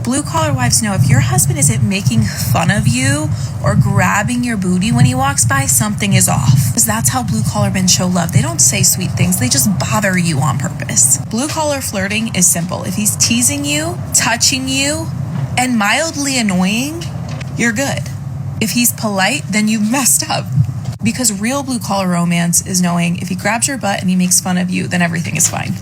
Blue collar wives know if your husband isn't making fun of you or grabbing your booty when he walks by, something is off. Because that's how blue collar men show love. They don't say sweet things, they just bother you on purpose. Blue collar flirting is simple. If he's teasing you, touching you, and mildly annoying, you're good. If he's polite, then you messed up. Because real blue collar romance is knowing if he grabs your butt and he makes fun of you, then everything is fine.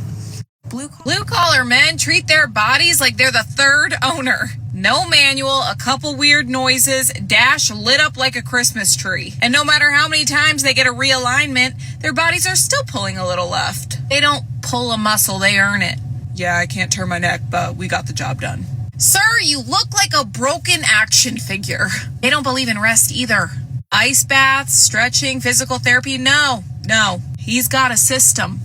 Blue collar men treat their bodies like they're the third owner. No manual, a couple weird noises, dash lit up like a Christmas tree. And no matter how many times they get a realignment, their bodies are still pulling a little left. They don't pull a muscle, they earn it. Yeah, I can't turn my neck, but we got the job done. Sir, you look like a broken action figure. They don't believe in rest either. Ice baths, stretching, physical therapy, no. He's got a system.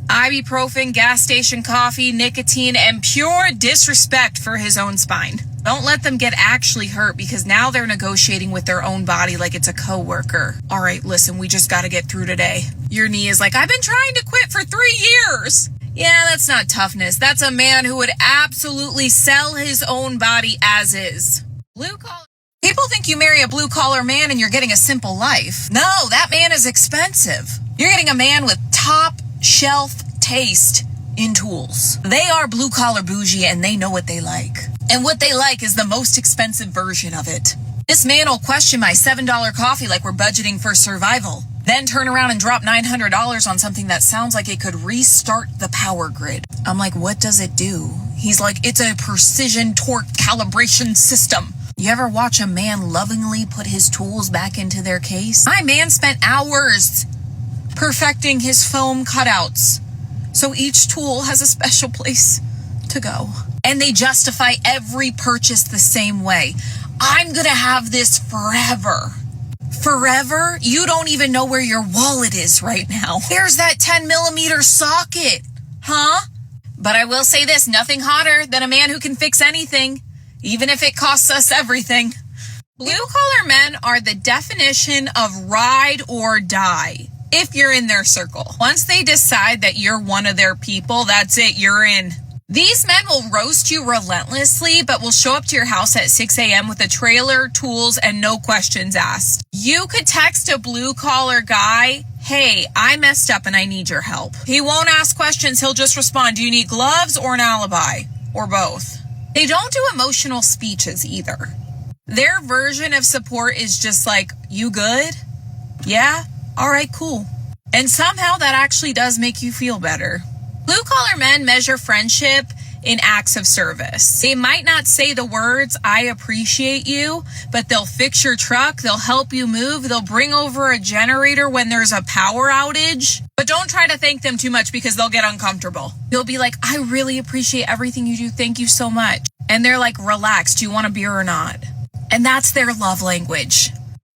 Ibuprofen, gas station coffee, nicotine, and pure disrespect for his own spine. Don't let them get actually hurt because now they're negotiating with their own body like it's a coworker. All right, listen, we just got to get through today. Your knee is like, I've been trying to quit for 3 years. Yeah, that's not toughness. That's a man who would absolutely sell his own body as is. Blue collar. People think you marry a blue collar man and you're getting a simple life. No, that man is expensive. You're getting a man with top shelf taste in tools. They are blue collar bougie and they know what they like. And what they like is the most expensive version of it. This man will question my $7 coffee like we're budgeting for survival. Then turn around and drop $900 on something that sounds like it could restart the power grid. I'm like, what does it do? He's like, it's a precision torque calibration system. You ever watch a man lovingly put his tools back into their case? My man spent hours perfecting his foam cutouts. So each tool has a special place to go. And they justify every purchase the same way. I'm gonna have this forever. Forever? You don't even know where your wallet is right now. There's that 10mm socket. Huh? But I will say this, nothing hotter than a man who can fix anything, even if it costs us everything. Blue collar men are the definition of ride or die. If you're in their circle. Once they decide that you're one of their people, that's it, you're in. These men will roast you relentlessly, but will show up to your house at 6 a.m. with a trailer, tools, and no questions asked. You could text a blue-collar guy, hey, I messed up and I need your help. He won't ask questions, he'll just respond, do you need gloves or an alibi? Or both. They don't do emotional speeches either. Their version of support is just like, you good? Yeah? All right, cool. And somehow that actually does make you feel better. Blue collar men measure friendship in acts of service. They might not say the words, I appreciate you, but they'll fix your truck, they'll help you move, they'll bring over a generator when there's a power outage. But don't try to thank them too much because they'll get uncomfortable. You'll be like, I really appreciate everything you do, thank you so much. And they're like, relax, do you want a beer or not? And that's their love language.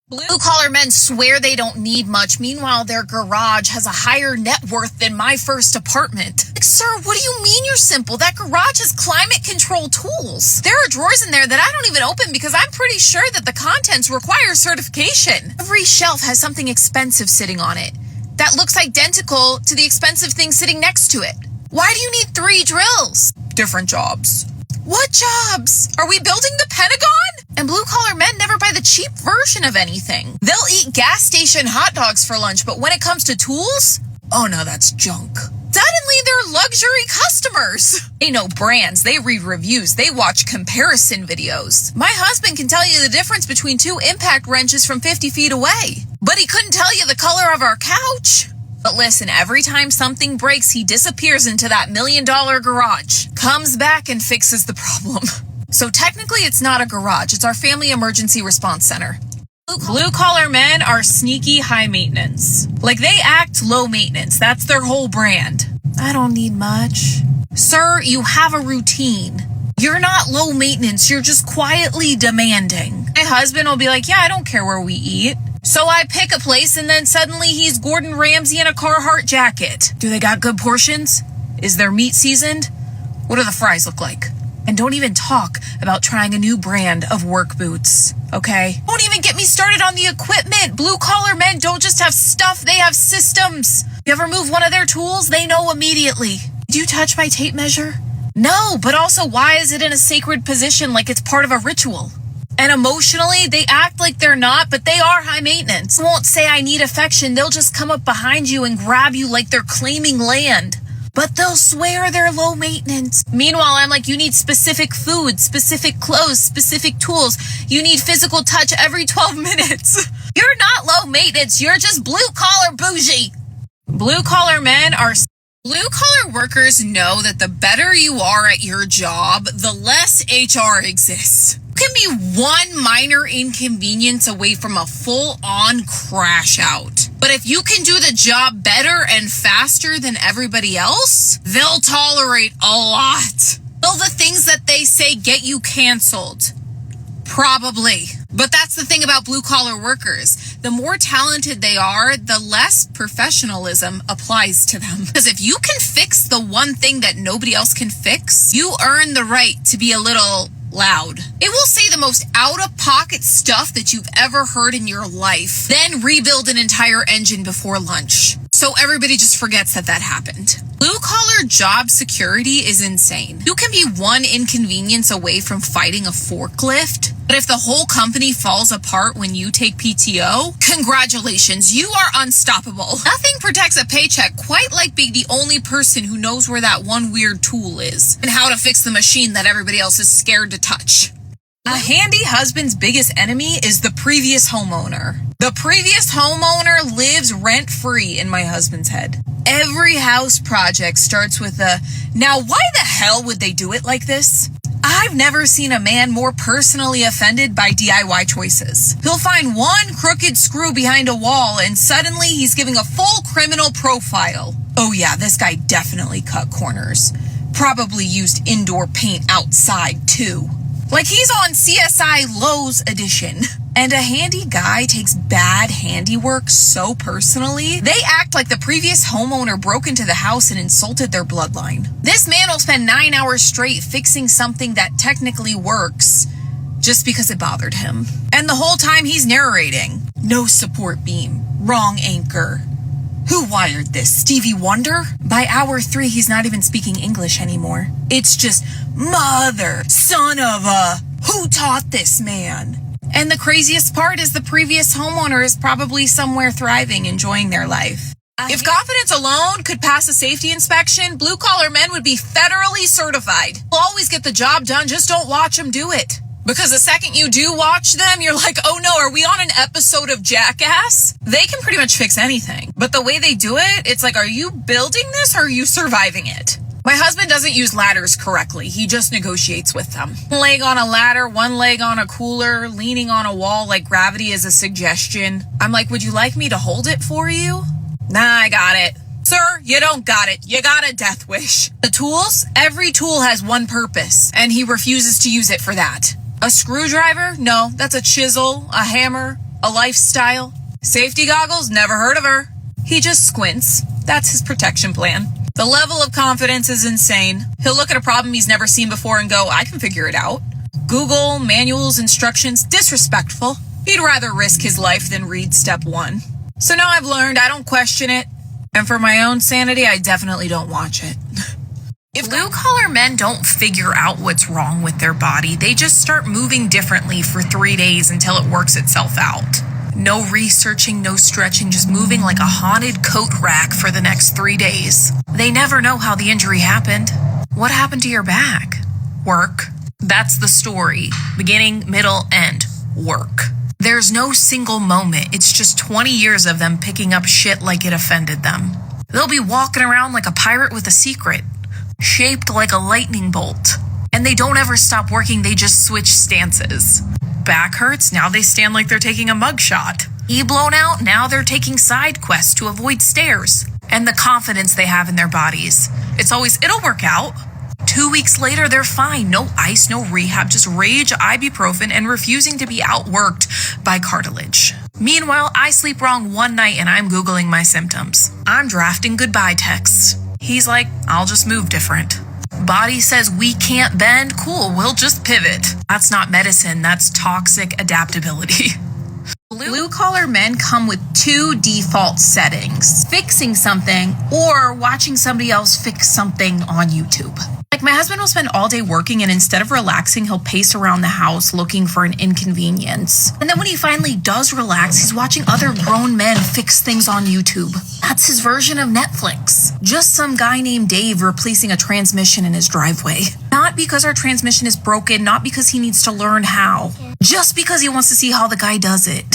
Blue collar men swear they don't need much. Meanwhile, their garage has a higher net worth than my first apartment. Like, sir, what do you mean you're simple? That garage has climate control tools. There are drawers in there that I don't even open because I'm pretty sure that the contents require certification. Every shelf has something expensive sitting on it that looks identical to the expensive thing sitting next to it. Why do you need 3 drills? Different jobs. What jobs? Are we building the Pentagon? And blue-collar men never buy the cheap version of anything. They'll eat gas station hot dogs for lunch, but when it comes to tools, oh no, that's junk. Suddenly, they're luxury customers. They know brands, they read reviews, they watch comparison videos. My husband can tell you the difference between 2 impact wrenches from 50 feet away, but he couldn't tell you the color of our couch. But listen, every time something breaks, he disappears into that $1 million garage, comes back and fixes the problem. So technically it's not a garage, it's our family emergency response center. Blue-collar men are sneaky high maintenance. Like they act low maintenance, that's their whole brand. I don't need much. Sir, you have a routine. You're not low maintenance, you're just quietly demanding. My husband will be like, yeah, I don't care where we eat. So I pick a place and then suddenly he's Gordon Ramsay in a Carhartt jacket. Do they got good portions? Is their meat seasoned? What do the fries look like? And don't even talk about trying a new brand of work boots, okay? Don't even get me started on the equipment. Blue-collar men don't just have stuff, they have systems. You ever move one of their tools, they know immediately. Did you touch my tape measure? No, but also why is it in a sacred position like it's part of a ritual? And emotionally, they act like they're not, but they are high maintenance. They won't say I need affection. They'll just come up behind you and grab you like they're claiming land. But they'll swear they're low maintenance. Meanwhile, I'm like, you need specific food, specific clothes, specific tools. You need physical touch every 12 minutes. You're not low maintenance. You're just blue-collar bougie. Blue-collar men are... Blue-collar workers know that the better you are at your job, the less HR exists. You can be one minor inconvenience away from a full-on crash out. But if you can do the job better and faster than everybody else, they'll tolerate a lot. Will the things that they say get you canceled? Probably. But that's the thing about blue-collar workers. The more talented they are, the less professionalism applies to them. Because if you can fix the one thing that nobody else can fix, you earn the right to be a little loud. It will say the most out-of-pocket stuff that you've ever heard in your life, then rebuild an entire engine before lunch. So everybody just forgets that happened. Blue-collar job security is insane. You can be one inconvenience away from fighting a forklift, but if the whole company falls apart when you take PTO, congratulations, you are unstoppable. Nothing protects a paycheck quite like being the only person who knows where that one weird tool is and how to fix the machine that everybody else is scared to touch. A handy husband's biggest enemy is the previous homeowner. The previous homeowner lives rent-free in my husband's head. Every house project starts with a, now why the hell would they do it like this? I've never seen a man more personally offended by DIY choices. He'll find one crooked screw behind a wall and suddenly he's giving a full criminal profile. Oh yeah, this guy definitely cut corners. Probably used indoor paint outside too. Like he's on CSI Lowe's edition. And a handy guy takes bad handiwork so personally, they act like the previous homeowner broke into the house and insulted their bloodline. This man will spend 9 hours straight fixing something that technically works just because it bothered him. And the whole time he's narrating. No support beam. Wrong anchor. Who wired this? Stevie Wonder? By hour 3, he's not even speaking English anymore. It's just, mother, son of a, who taught this man? And the craziest part is the previous homeowner is probably somewhere thriving, enjoying their life. If confidence alone could pass a safety inspection, blue-collar men would be federally certified. They'll always get the job done, just don't watch them do it. Because the second you do watch them, you're like, oh no, are we on an episode of Jackass? They can pretty much fix anything. But the way they do it, it's like, are you building this or are you surviving it? My husband doesn't use ladders correctly. He just negotiates with them. One leg on a ladder, one leg on a cooler, leaning on a wall like gravity is a suggestion. I'm like, would you like me to hold it for you? Nah, I got it. Sir, you don't got it. You got a death wish. The tools? Every tool has one purpose, and he refuses to use it for that. A screwdriver? No, that's a chisel, a hammer, a lifestyle. Safety goggles? Never heard of her. He just squints. That's his protection plan. The level of confidence is insane. He'll look at a problem he's never seen before and go, I can figure it out. Google, manuals, instructions, disrespectful. He'd rather risk his life than read step 1. So now I've learned I don't question it. And for my own sanity, I definitely don't watch it. If blue-collar men don't figure out what's wrong with their body, they just start moving differently for 3 days until it works itself out. No researching, no stretching, just moving like a haunted coat rack for the next 3 days. They never know how the injury happened. What happened to your back? Work. That's the story. Beginning, middle, end. Work. There's no single moment. It's just 20 years of them picking up shit like it offended them. They'll be walking around like a pirate with a secret, shaped like a lightning bolt. And they don't ever stop working, they just switch stances. Back hurts, now they stand like they're taking a mugshot. Knee blown out, now they're taking side quests to avoid stairs. And the confidence they have in their bodies. It's always, it'll work out. 2 weeks later, they're fine. No ice, no rehab, just rage, ibuprofen, and refusing to be outworked by cartilage. Meanwhile, I sleep wrong one night and I'm Googling my symptoms. I'm drafting goodbye texts. He's like, I'll just move different. Body says we can't bend, cool, we'll just pivot. That's not medicine, that's toxic adaptability. Blue-collar men come with 2 default settings. Fixing something or watching somebody else fix something on YouTube. Like Like, my husband will spend all day working, and instead of relaxing, he'll pace around the house looking for an inconvenience. And then when he finally does relax, he's watching other grown men fix things on YouTube. That's his version of Netflix. Just some guy named Dave replacing a transmission in his driveway. Not because our transmission is broken, not because he needs to learn how. Just because he wants to see how the guy does it.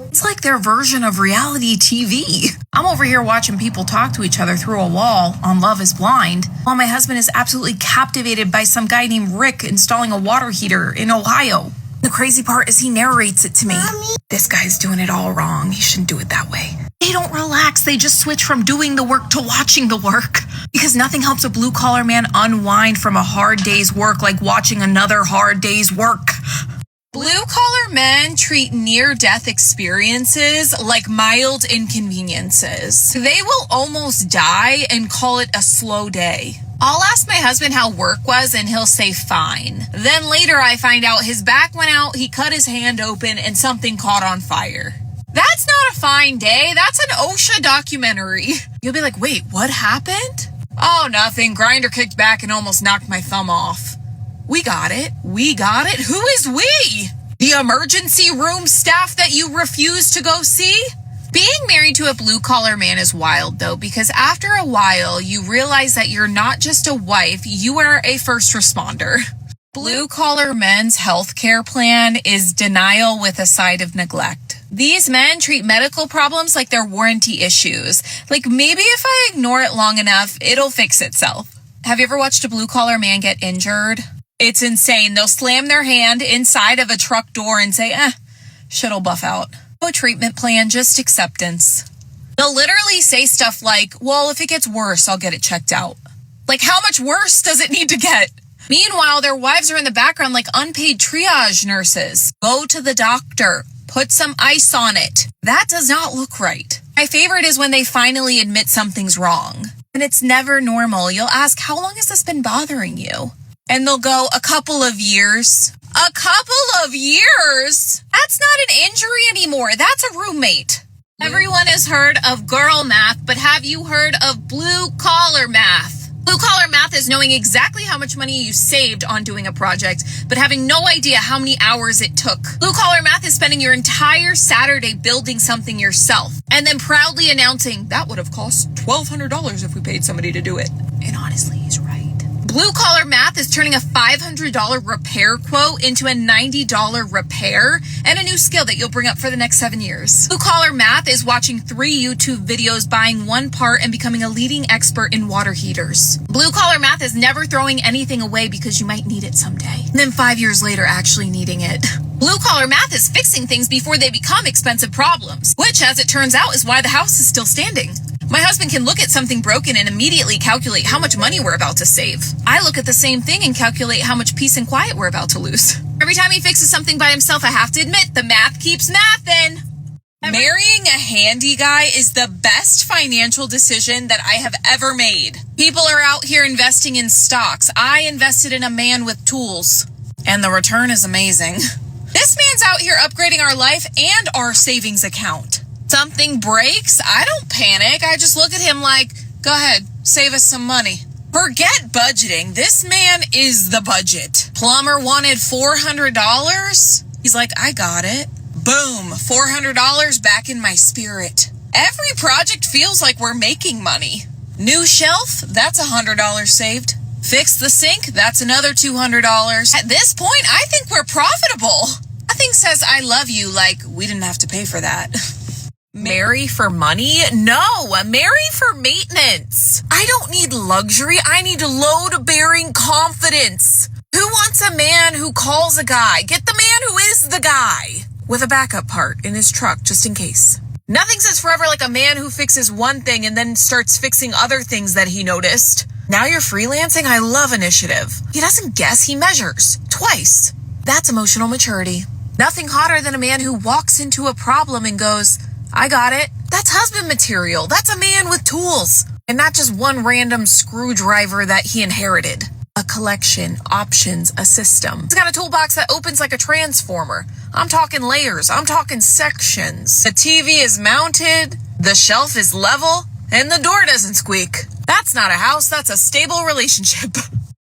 It's like their version of reality TV. I'm over here watching people talk to each other through a wall on Love is Blind, while my husband is absolutely captivated by some guy named Rick installing a water heater in Ohio. The crazy part is he narrates it to me. Mommy. This guy's doing it all wrong. He shouldn't do it that way. They don't relax. They just switch from doing the work to watching the work. Because nothing helps a blue-collar man unwind from a hard day's work like watching another hard day's work. Blue-collar men treat near-death experiences like mild inconveniences. They will almost die and call it a slow day. I'll ask my husband how work was and he'll say fine. Then later I find out his back went out, he cut his hand open, and something caught on fire. That's not a fine day. That's an OSHA documentary. You'll be like, wait, what happened? Oh, nothing. Grinder kicked back and almost knocked my thumb off. We got it. We got it. Who is we? The emergency room staff that you refuse to go see? Being married to a blue-collar man is wild, though, because after a while, you realize that you're not just a wife, you are a first responder. Blue-collar men's health care plan is denial with a side of neglect. These men treat medical problems like they're warranty issues. Like, maybe if I ignore it long enough, it'll fix itself. Have you ever watched a blue-collar man get injured? It's insane. They'll slam their hand inside of a truck door and say, shit'll buff out. No treatment plan, just acceptance. They'll literally say stuff like, well, if it gets worse, I'll get it checked out. Like, how much worse does it need to get? Meanwhile, their wives are in the background like unpaid triage nurses. Go to the doctor. Put some ice on it. That does not look right. My favorite is when they finally admit something's wrong. And it's never normal. You'll ask, how long has this been bothering you? And they'll go, a couple of years. A couple of years? That's not an injury anymore. That's a roommate. Everyone has heard of girl math, but have you heard of blue-collar math? Blue-collar math is knowing exactly how much money you saved on doing a project, but having no idea how many hours it took. Blue-collar math is spending your entire Saturday building something yourself, and then proudly announcing, that would have cost $1,200 if we paid somebody to do it. And honestly, he's right. Blue-collar math is turning a $500 repair quote into a $90 repair and a new skill that you'll bring up for the next 7 years. Blue-collar math is watching 3 YouTube videos, buying one part, and becoming a leading expert in water heaters. Blue-collar math is never throwing anything away because you might need it someday, and then 5 years later actually needing it. Blue-collar math is fixing things before they become expensive problems, which, as it turns out, is why the house is still standing. My husband can look at something broken and immediately calculate how much money we're about to save. I look at the same thing and calculate how much peace and quiet we're about to lose. Every time he fixes something by himself, I have to admit, the math keeps mathin'. Marrying a handy guy is the best financial decision that I have ever made. People are out here investing in stocks. I invested in a man with tools, and the return is amazing. This man's out here upgrading our life and our savings account. Something breaks, I don't panic. I just look at him like, go ahead, save us some money. Forget budgeting. This man is the budget. Plumber wanted $400. He's like, I got it. Boom, $400 back in my spirit. Every project feels like we're making money. New shelf, that's $100 saved. Fix the sink, that's another $200. At this point, I think we're profitable. Nothing says I love you like we didn't have to pay for that. Marry for money? No, marry for maintenance. I don't need luxury. I need load-bearing confidence. Who wants a man who calls a guy? Get the man who is the guy with a backup part in his truck just in case. Nothing says forever like a man who fixes one thing and then starts fixing other things that he noticed. Now you're freelancing? I love initiative. He doesn't guess, he measures. Twice. That's emotional maturity. Nothing hotter than a man who walks into a problem and goes, I got it. That's husband material. That's a man with tools. And not just one random screwdriver that he inherited. A collection, options, a system. He's got a toolbox that opens like a transformer. I'm talking layers. I'm talking sections. The TV is mounted, the shelf is level, and the door doesn't squeak. That's not a house. That's a stable relationship.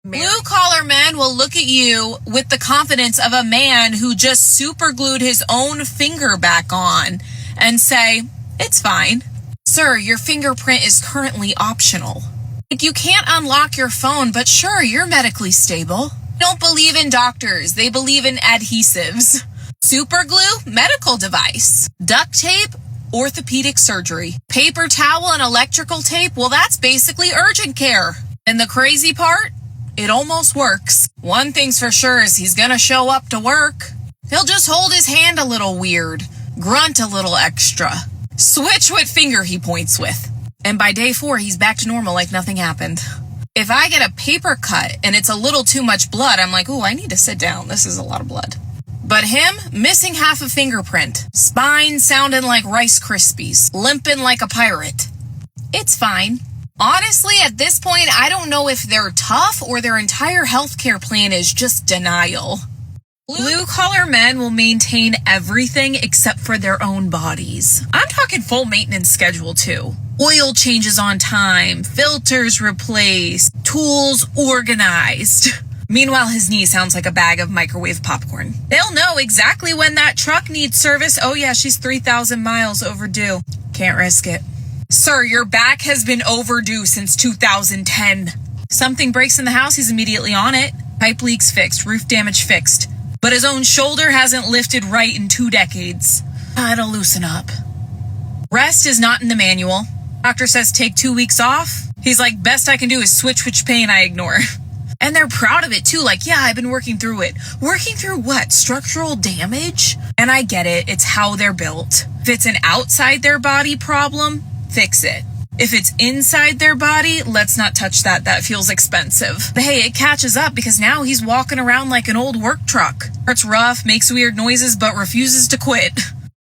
Blue-collar men will look at you with the confidence of a man who just super glued his own finger back on and say, it's fine. Sir, your fingerprint is currently optional. Like, you can't unlock your phone, but sure, you're medically stable. They don't believe in doctors. They believe in adhesives. Super glue, medical device. Duct tape, orthopedic surgery. Paper towel and electrical tape, well, that's basically urgent care. And the crazy part? It almost works. One thing's for sure is he's gonna show up to work. He'll just hold his hand a little weird, grunt a little extra, switch what finger he points with. And by day 4, he's back to normal like nothing happened. If I get a paper cut and it's a little too much blood, I'm like, ooh, I need to sit down. This is a lot of blood. But him, missing half a fingerprint, spine sounding like Rice Krispies, limping like a pirate. It's fine. Honestly, at this point, I don't know if they're tough or their entire healthcare plan is just denial. Blue-collar men will maintain everything except for their own bodies. I'm talking full maintenance schedule too. Oil changes on time, filters replaced, tools organized. Meanwhile, his knee sounds like a bag of microwave popcorn. They'll know exactly when that truck needs service. Oh yeah, she's 3,000 miles overdue. Can't risk it. Sir, your back has been overdue since 2010. Something breaks in the house, he's immediately on it. Pipe leaks fixed, roof damage fixed. But his own shoulder hasn't lifted right in 2 decades. It'll loosen up. Rest is not in the manual. Doctor says take 2 weeks off. He's like, best I can do is switch which pain I ignore. And they're proud of it too, like, yeah, I've been working through it. Working through what? Structural damage? And I get it, it's how they're built. If it's an outside their body problem, fix it. If it's inside their body, let's not touch that. That feels expensive. But hey, it catches up because now he's walking around like an old work truck. It's rough, makes weird noises, but refuses to quit.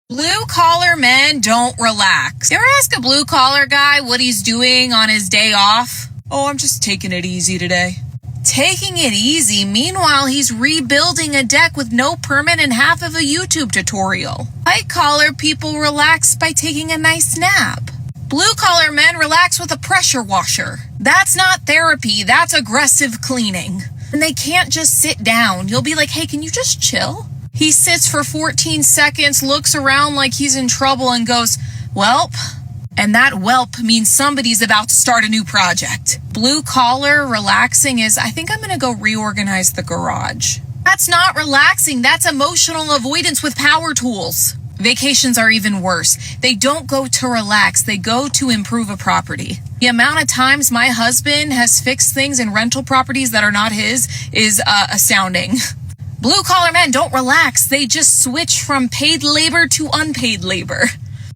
Blue-collar men don't relax. You ever ask a blue-collar guy what he's doing on his day off? Oh, I'm just taking it easy today. Taking it easy, meanwhile he's rebuilding a deck with no permit and half of a YouTube tutorial. White-collar people relax by taking a nice nap. Blue-collar men relax with a pressure washer. That's not therapy, that's aggressive cleaning. And they can't just sit down. You'll be like, hey, can you just chill? He sits for 14 seconds, looks around like he's in trouble and goes, welp. And that whelp means somebody's about to start a new project. Blue collar relaxing is, I think I'm going to go reorganize the garage. That's not relaxing. That's emotional avoidance with power tools. Vacations are even worse. They don't go to relax. They go to improve a property. The amount of times my husband has fixed things in rental properties that are not his is astounding. Blue collar men don't relax. They just switch from paid labor to unpaid labor.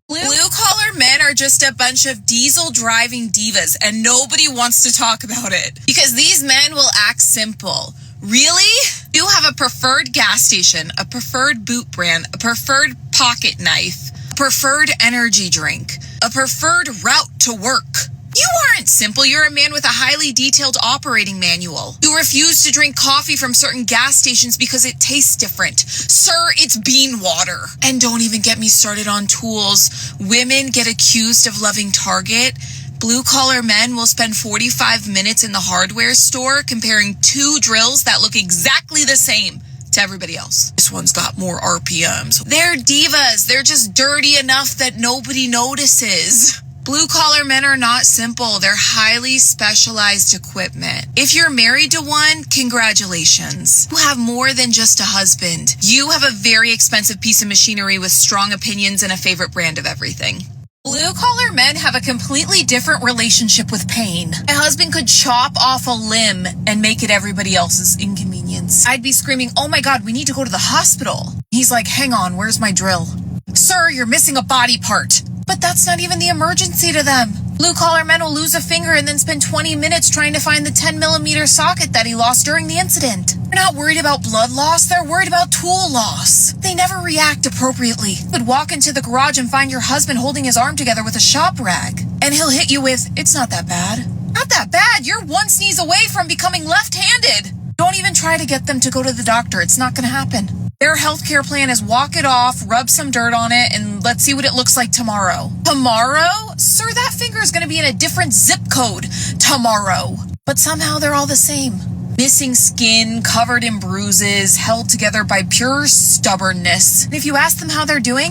Blue-collar men are just a bunch of diesel-driving divas, and nobody wants to talk about it. Because these men will act simple. Really? You have a preferred gas station, a preferred boot brand, a preferred pocket knife, a preferred energy drink, a preferred route to work. You aren't simple. You're a man with a highly detailed operating manual. You refuse to drink coffee from certain gas stations because it tastes different. Sir, it's bean water. And don't even get me started on tools. Women get accused of loving Target. Blue-collar men will spend 45 minutes in the hardware store comparing 2 drills that look exactly the same to everybody else. This one's got more RPMs. They're divas. They're just dirty enough that nobody notices. Blue-collar men are not simple. They're highly specialized equipment. If you're married to one, congratulations. You have more than just a husband. You have a very expensive piece of machinery with strong opinions and a favorite brand of everything. Blue-collar men have a completely different relationship with pain. My husband could chop off a limb and make it everybody else's inconvenience. I'd be screaming, oh my God, we need to go to the hospital. He's like, hang on, where's my drill? Sir, you're missing a body part. But that's not even the emergency to them. Blue-collar men will lose a finger and then spend 20 minutes trying to find the 10mm socket that he lost during the incident. They're not worried about blood loss, they're worried about tool loss. They never react appropriately. You could walk into the garage and find your husband holding his arm together with a shop rag. And he'll hit you with, it's not that bad. Not that bad, you're one sneeze away from becoming left-handed. Don't even try to get them to go to the doctor, it's not gonna happen. Their healthcare plan is walk it off, rub some dirt on it, and let's see what it looks like tomorrow. Tomorrow? Sir, that finger is going to be in a different zip code tomorrow. But somehow they're all the same. Missing skin, covered in bruises, held together by pure stubbornness. And if you ask them how they're doing,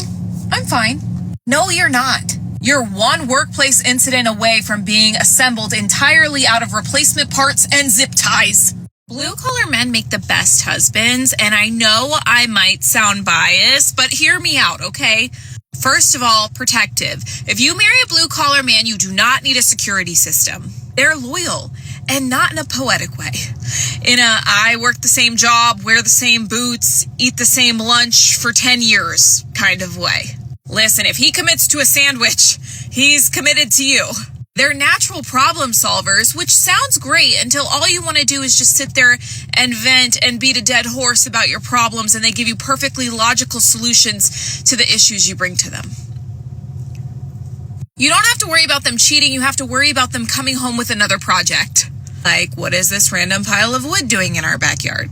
I'm fine. No, you're not. You're one workplace incident away from being assembled entirely out of replacement parts and zip ties. Blue-collar men make the best husbands, and I know I might sound biased, but hear me out, okay? First of all, protective. If you marry a blue-collar man, you do not need a security system. They're loyal, and not in a poetic way. In a, I work the same job, wear the same boots, eat the same lunch for 10 years kind of way. Listen, if he commits to a sandwich, he's committed to you. They're natural problem solvers, which sounds great until all you want to do is just sit there and vent and beat a dead horse about your problems, and they give you perfectly logical solutions to the issues you bring to them. You don't have to worry about them cheating, you have to worry about them coming home with another project. Like, what is this random pile of wood doing in our backyard?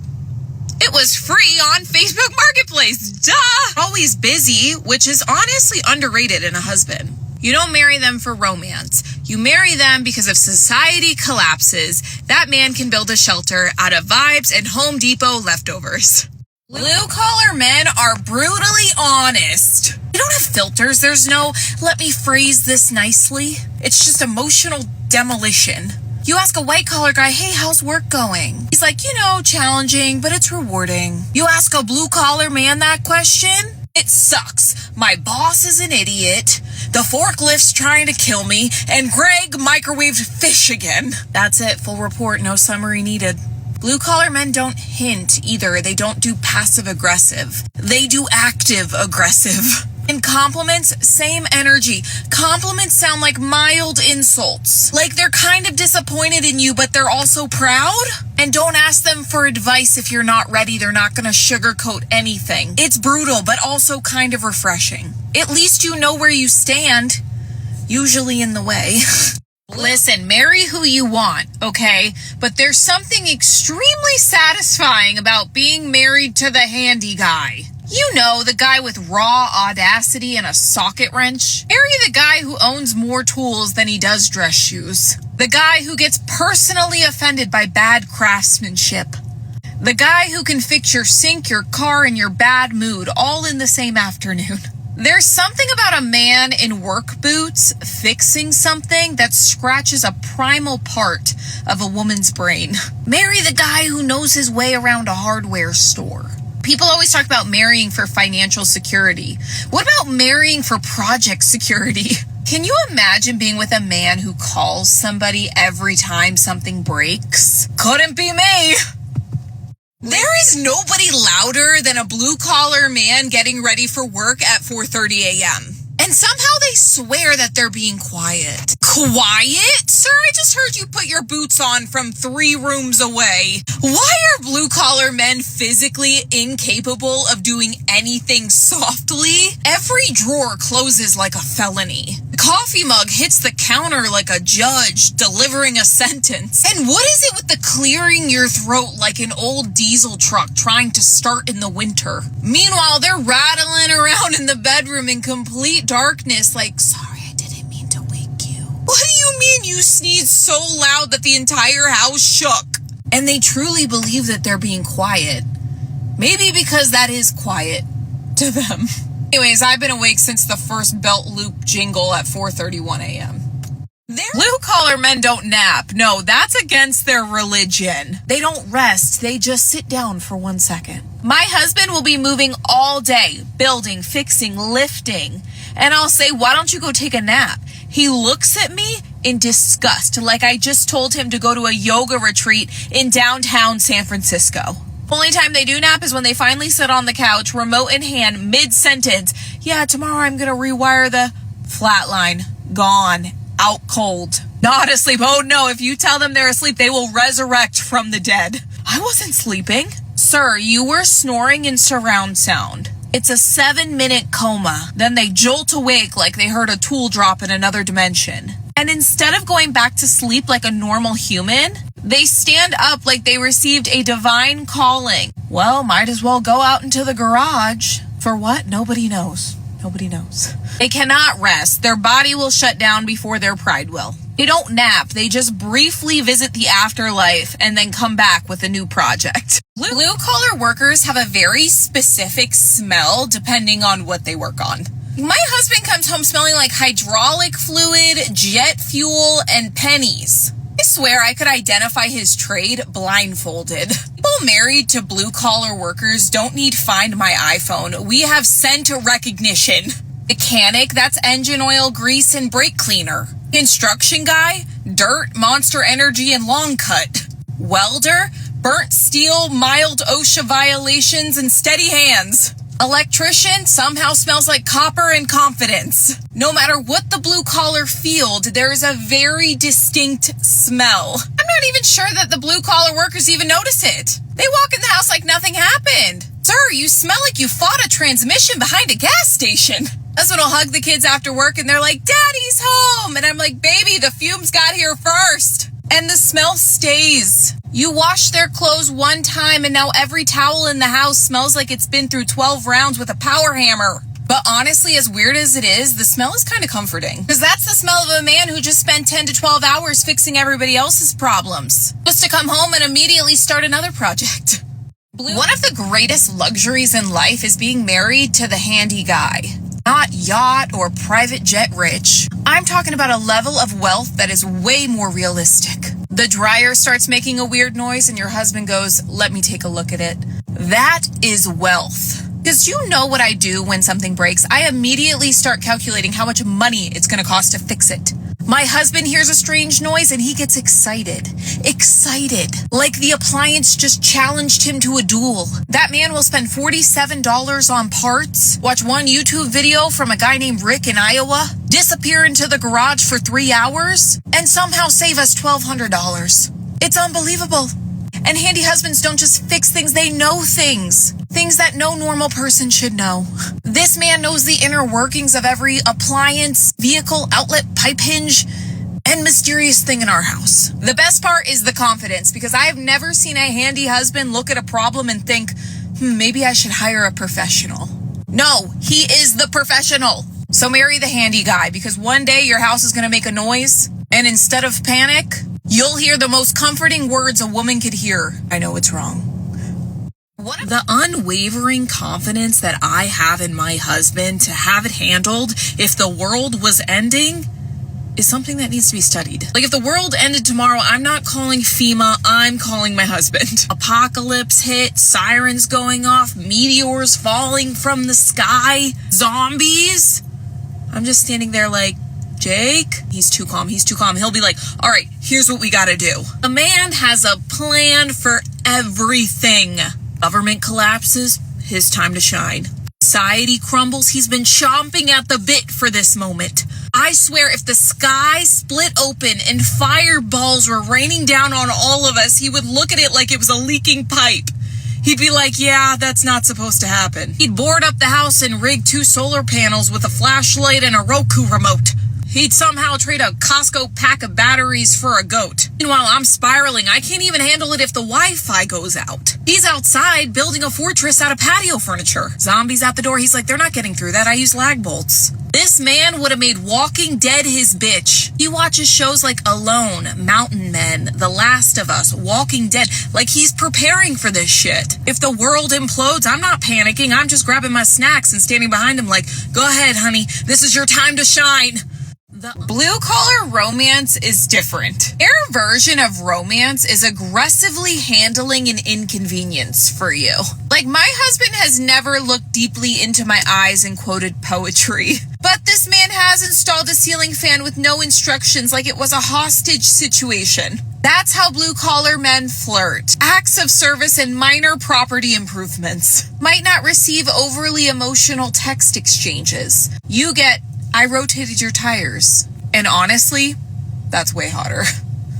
It was free on Facebook Marketplace, duh! Always busy, which is honestly underrated in a husband. You don't marry them for romance. You marry them because if society collapses, that man can build a shelter out of vibes and Home Depot leftovers. Blue-collar men are brutally honest. They don't have filters. There's no, let me phrase this nicely. It's just emotional demolition. You ask a white-collar guy, hey, how's work going? He's like, challenging, but it's rewarding. You ask a blue-collar man that question? It sucks. My boss is an idiot. The forklift's trying to kill me. And Greg microwaved fish again. That's it. Full report. No summary needed. Blue-collar men don't hint either. They don't do passive-aggressive. They do active-aggressive. And compliments, same energy. Compliments sound like mild insults. Like they're kind of disappointed in you, but they're also proud. And don't ask them for advice if you're not ready. They're not going to sugarcoat anything. It's brutal, but also kind of refreshing. At least you know where you stand. Usually in the way. Listen, marry who you want, okay? But there's something extremely satisfying about being married to the handy guy. You know, the guy with raw audacity and a socket wrench. Marry the guy who owns more tools than he does dress shoes. The guy who gets personally offended by bad craftsmanship. The guy who can fix your sink, your car, and your bad mood all in the same afternoon. There's something about a man in work boots fixing something that scratches a primal part of a woman's brain. Marry the guy who knows his way around a hardware store. People always talk about marrying for financial security. What about marrying for project security? Can you imagine being with a man who calls somebody every time something breaks? Couldn't be me. There is nobody louder than a blue-collar man getting ready for work at 4:30 a.m. And somehow they swear that they're being quiet. Quiet? Sir, I just heard you put your boots on from 3 rooms away. Why are blue-collar men physically incapable of doing anything softly? Every drawer closes like a felony. The coffee mug hits the counter like a judge delivering a sentence. And what is it with the clearing your throat like an old diesel truck trying to start in the winter? Meanwhile, they're rattling around in the bedroom in complete darkness like, sorry, I didn't mean to wake you. What do you mean you sneezed so loud that the entire house shook? And they truly believe that they're being quiet. Maybe because that is quiet to them. Anyways, I've been awake since the first belt loop jingle at 4:31 a.m. Blue-collar men don't nap. No, that's against their religion. They don't rest. They just sit down for 1 second. My husband will be moving all day, building, fixing, lifting. And I'll say, why don't you go take a nap? He looks at me in disgust, like I just told him to go to a yoga retreat in downtown San Francisco. Only time they do nap is when they finally sit on the couch, remote in hand, mid-sentence. Yeah, tomorrow I'm going to rewire the flatline. Gone. Out cold. Not asleep. Oh no, if you tell them they're asleep, they will resurrect from the dead. I wasn't sleeping. Sir, you were snoring in surround sound. It's a 7-minute coma. Then they jolt awake like they heard a tool drop in another dimension. And instead of going back to sleep like a normal human, they stand up like they received a divine calling. Well, might as well go out into the garage. For what? Nobody knows. Nobody knows. They cannot rest. Their body will shut down before their pride will. They don't nap. They just briefly visit the afterlife and then come back with a new project. Blue-collar workers have a very specific smell depending on what they work on. My husband comes home smelling like hydraulic fluid, jet fuel, and pennies. I swear I could identify his trade blindfolded. People married to blue-collar workers don't need Find My iPhone. We have scent recognition. Mechanic, that's engine oil, grease, and brake cleaner. Construction guy, dirt, Monster Energy, and long cut. Welder, burnt steel, mild OSHA violations, and steady hands. Electrician somehow smells like copper and confidence. No matter what the blue-collar field, there is a very distinct smell. I'm not even sure that the blue-collar workers even notice it. They walk in the house like nothing happened. Sir, you smell like you fought a transmission behind a gas station. Husband will hug the kids after work and they're like, Daddy's home. And I'm like, baby, the fumes got here first. And the smell stays. You wash their clothes one time and now every towel in the house smells like it's been through 12 rounds with a power hammer. But honestly, as weird as it is, the smell is kind of comforting. Because that's the smell of a man who just spent 10 to 12 hours fixing everybody else's problems. Just to come home and immediately start another project. One of the greatest luxuries in life is being married to the handy guy. Not yacht or private jet rich. I'm talking about a level of wealth that is way more realistic. The dryer starts making a weird noise and your husband goes, let me take a look at it. That is wealth. Because you know what I do when something breaks. I immediately start calculating how much money it's going to cost to fix it. My husband hears a strange noise and he gets excited. Excited. Like the appliance just challenged him to a duel. That man will spend $47 on parts, watch one YouTube video from a guy named Rick in Iowa, disappear into the garage for 3 hours, and somehow save us $1,200. It's unbelievable. And handy husbands don't just fix things, they know things. Things that no normal person should know. This man knows the inner workings of every appliance, vehicle, outlet, pipe hinge, and mysterious thing in our house. The best part is the confidence, because I have never seen a handy husband look at a problem and think, maybe I should hire a professional. No, he is the professional. So marry the handy guy, because one day your house is going to make a noise, and instead of panic, you'll hear the most comforting words a woman could hear. I know it's wrong. The unwavering confidence that I have in my husband to have it handled if the world was ending is something that needs to be studied. Like if the world ended tomorrow, I'm not calling FEMA, I'm calling my husband. Apocalypse hit, sirens going off, meteors falling from the sky, zombies. I'm just standing there like, Jake, he's too calm. He'll be like, all right, here's what we gotta do. A man has a plan for everything. Government collapses, his time to shine. Society crumbles, he's been chomping at the bit for this moment. I swear if the sky split open and fireballs were raining down on all of us, he would look at it like it was a leaking pipe. He'd be like, yeah, that's not supposed to happen. He'd board up the house and rig 2 solar panels with a flashlight and a Roku remote. He'd somehow trade a Costco pack of batteries for a goat. Meanwhile, I'm spiraling. I can't even handle it if the Wi-Fi goes out. He's outside building a fortress out of patio furniture. Zombies at the door. He's like, they're not getting through that. I use lag bolts. This man would have made Walking Dead his bitch. He watches shows like Alone, Mountain Men, The Last of Us, Walking Dead. Like he's preparing for this shit. If the world implodes, I'm not panicking. I'm just grabbing my snacks and standing behind him like, go ahead, honey. This is your time to shine. The blue-collar romance is different. Their version of romance is aggressively handling an inconvenience for you. Like, my husband has never looked deeply into my eyes and quoted poetry. But this man has installed a ceiling fan with no instructions like it was a hostage situation. That's how blue-collar men flirt. Acts of service and minor property improvements. Might not receive overly emotional text exchanges. You get, I rotated your tires. And honestly, that's way hotter.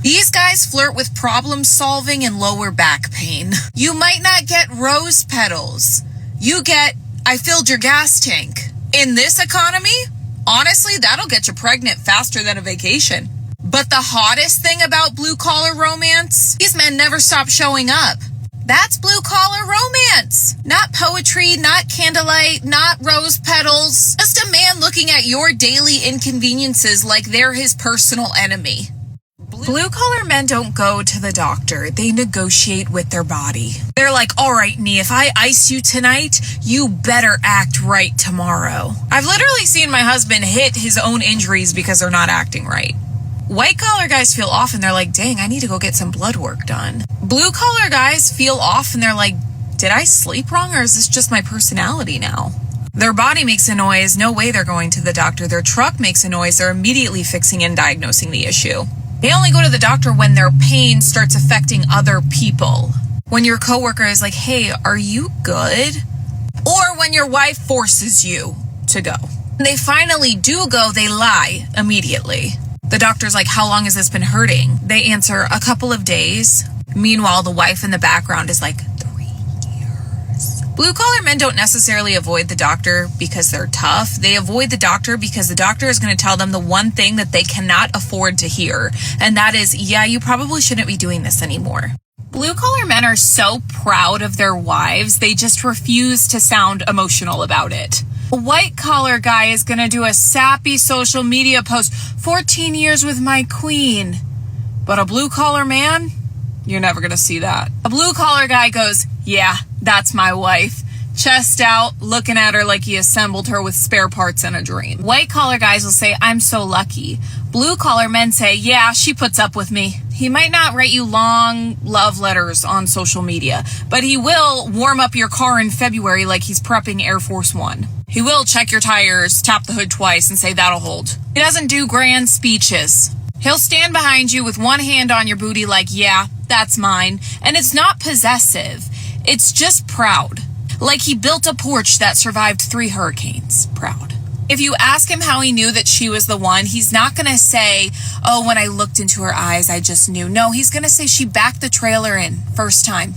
These guys flirt with problem solving and lower back pain. You might not get rose petals. You get, I filled your gas tank. In this economy, honestly, that'll get you pregnant faster than a vacation. But the hottest thing about blue-collar romance, these men never stop showing up. That's blue-collar romance. Not poetry, not candlelight, not rose petals. Just a man looking at your daily inconveniences like they're his personal enemy. Blue-collar men don't go to the doctor. They negotiate with their body. They're like, all right, Nee, if I ice you tonight, you better act right tomorrow. I've literally seen my husband hit his own injuries because they're not acting right. White-collar guys feel off and they're like, dang, I need to go get some blood work done. Blue-collar guys feel off and they're like, did I sleep wrong or is this just my personality now? Their body makes a noise, no way they're going to the doctor. Their truck makes a noise, they're immediately fixing and diagnosing the issue. They only go to the doctor when their pain starts affecting other people. When your coworker is like, hey, are you good? Or when your wife forces you to go. When they finally do go, they lie immediately. The doctor's like, how long has this been hurting? They answer, a couple of days. Meanwhile, the wife in the background is like, 3 years. Blue-collar men don't necessarily avoid the doctor because they're tough. They avoid the doctor because the doctor is going to tell them the one thing that they cannot afford to hear. And that is, yeah, you probably shouldn't be doing this anymore. Blue-collar men are so proud of their wives, they just refuse to sound emotional about it. A white-collar guy is going to do a sappy social media post, 14 years with my queen. But a blue-collar man? You're never going to see that. A blue-collar guy goes, yeah, that's my wife. Chest out, looking at her like he assembled her with spare parts in a dream. White-collar guys will say, I'm so lucky. Blue-collar men say, yeah, she puts up with me. He might not write you long love letters on social media, but he will warm up your car in February like he's prepping Air Force One. He will check your tires, tap the hood twice, and say that'll hold. He doesn't do grand speeches. He'll stand behind you with one hand on your booty like, yeah, that's mine. And it's not possessive. It's just proud. Like he built a porch that survived 3 hurricanes. Proud. If you ask him how he knew that she was the one, he's not going to say, oh, when I looked into her eyes, I just knew. No, he's going to say she backed the trailer in first time.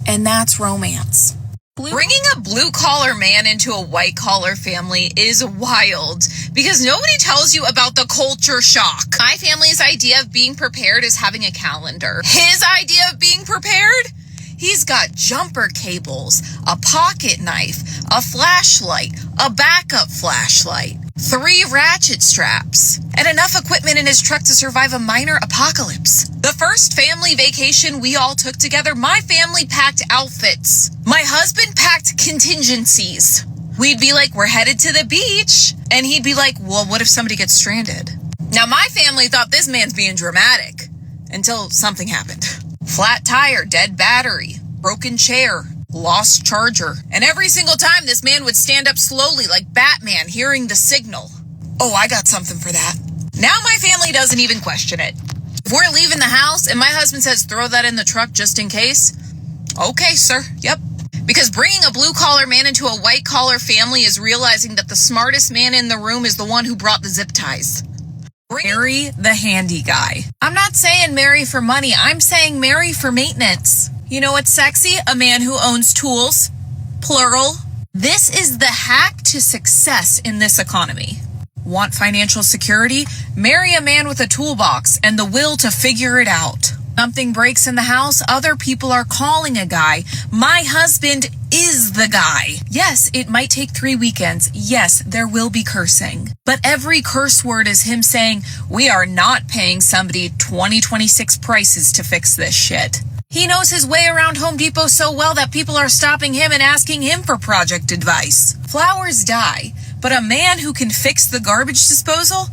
And that's romance. Bringing a blue-collar man into a white-collar family is wild because nobody tells you about the culture shock. My family's idea of being prepared is having a calendar. His idea of being prepared? He's got jumper cables, a pocket knife, a flashlight, a backup flashlight, 3 ratchet straps, and enough equipment in his truck to survive a minor apocalypse. The first family vacation we all took together, my family packed outfits. My husband packed contingencies. We'd be like, we're headed to the beach. And he'd be like, well, what if somebody gets stranded? Now, my family thought this man's being dramatic until something happened. Flat tire, dead battery, broken chair, lost charger. And every single time this man would stand up slowly like Batman hearing the signal. Oh, I got something for that. Now my family doesn't even question it. If we're leaving the house and my husband says throw that in the truck just in case, okay, sir, yep. Because bringing a blue-collar man into a white-collar family is realizing that the smartest man in the room is the one who brought the zip ties. Marry the handy guy. I'm not saying marry for money. I'm saying marry for maintenance. You know what's sexy? A man who owns tools. Plural. This is the hack to success in this economy. Want financial security? Marry a man with a toolbox and the will to figure it out. Something breaks in the house, other people are calling a guy. My husband is the guy. Yes, it might take 3 weekends. Yes, there will be cursing. But every curse word is him saying, we are not paying somebody 2026 prices to fix this shit. He knows his way around Home Depot so well that people are stopping him and asking him for project advice. Flowers die, but a man who can fix the garbage disposal?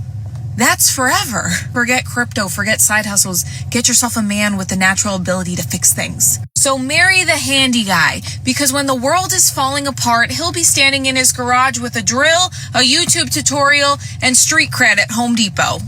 That's forever. Forget crypto, forget side hustles. Get yourself a man with the natural ability to fix things. So marry the handy guy, because when the world is falling apart, he'll be standing in his garage with a drill, a YouTube tutorial, and street cred at Home Depot.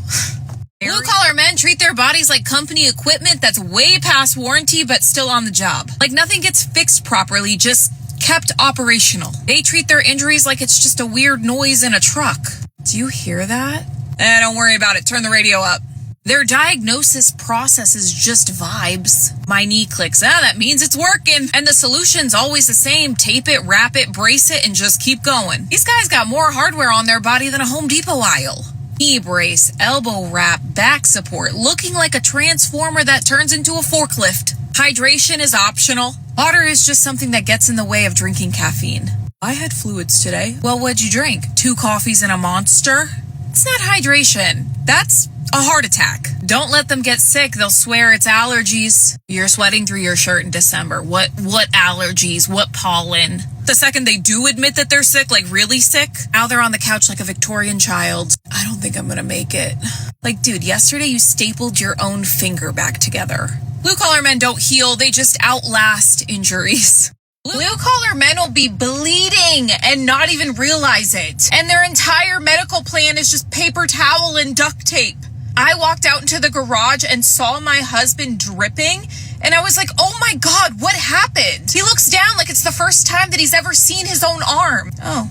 Blue-collar men treat their bodies like company equipment that's way past warranty but still on the job. Like nothing gets fixed properly, just kept operational. They treat their injuries like it's just a weird noise in a truck. Do you hear that? Don't worry about it. Turn the radio up. Their diagnosis process is just vibes. My knee clicks. That means it's working. And the solution's always the same. Tape it, wrap it, brace it, and just keep going. These guys got more hardware on their body than a Home Depot aisle. Knee brace, elbow wrap, back support, looking like a transformer that turns into a forklift. Hydration is optional. Water is just something that gets in the way of drinking caffeine. I had fluids today. Well, what'd you drink? 2 coffees and a Monster? It's not hydration. That's a heart attack. Don't let them get sick. They'll swear it's allergies. You're sweating through your shirt in December. What allergies? What pollen? The second they do admit that they're sick, like really sick, now they're on the couch like a Victorian child. I don't think I'm gonna make it. Like, dude, yesterday you stapled your own finger back together. Blue-collar men don't heal. They just outlast injuries. Blue-collar men will be bleeding and not even realize it. And their entire medical plan is just paper towel and duct tape. I walked out into the garage and saw my husband dripping, and I was like, oh my God, what happened? He looks down like it's the first time that he's ever seen his own arm. Oh,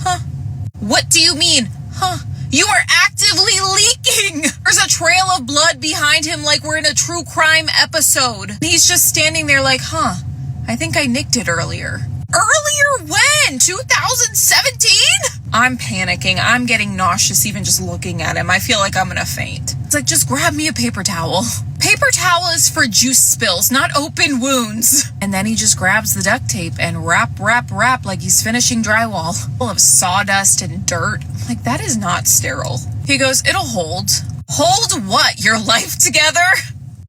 huh. What do you mean, huh? You are actively leaking. There's a trail of blood behind him like we're in a true crime episode. He's just standing there like, huh, I think I nicked it earlier. Earlier when? 2017? I'm panicking. I'm getting nauseous even just looking at him. I feel like I'm gonna faint. It's like, just grab me a paper towel. Paper towel is for juice spills, not open wounds. And then he just grabs the duct tape and wrap like he's finishing drywall. Full of sawdust and dirt. Like, that is not sterile. He goes, it'll hold. Hold what? Your life together?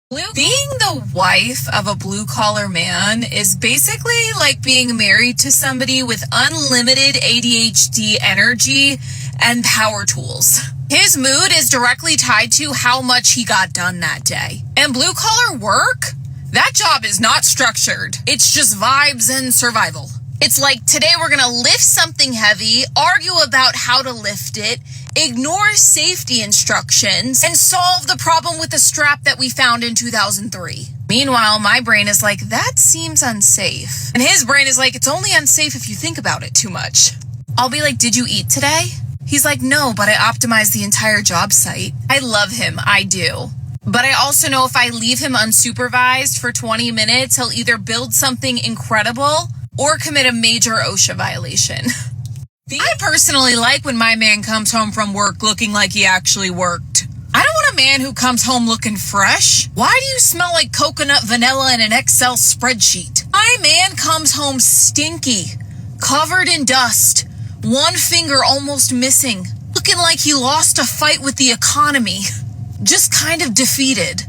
Being the wife of a blue-collar man is basically like being married to somebody with unlimited ADHD energy and power tools. His mood is directly tied to how much he got done that day. And blue-collar work, that job is not structured. It's just vibes and survival. It's like, today we're gonna lift something heavy, argue about how to lift it, ignore safety instructions, and solve the problem with the strap that we found in 2003. Meanwhile, my brain is like, that seems unsafe. And his brain is like, it's only unsafe if you think about it too much. I'll be like, did you eat today? He's like, no, but I optimized the entire job site. I love him, I do. But I also know if I leave him unsupervised for 20 minutes, he'll either build something incredible or commit a major OSHA violation. I personally like when my man comes home from work looking like he actually worked. I don't want a man who comes home looking fresh. Why do you smell like coconut vanilla in an Excel spreadsheet? My man comes home stinky, covered in dust, one finger almost missing, looking like he lost a fight with the economy, just kind of defeated.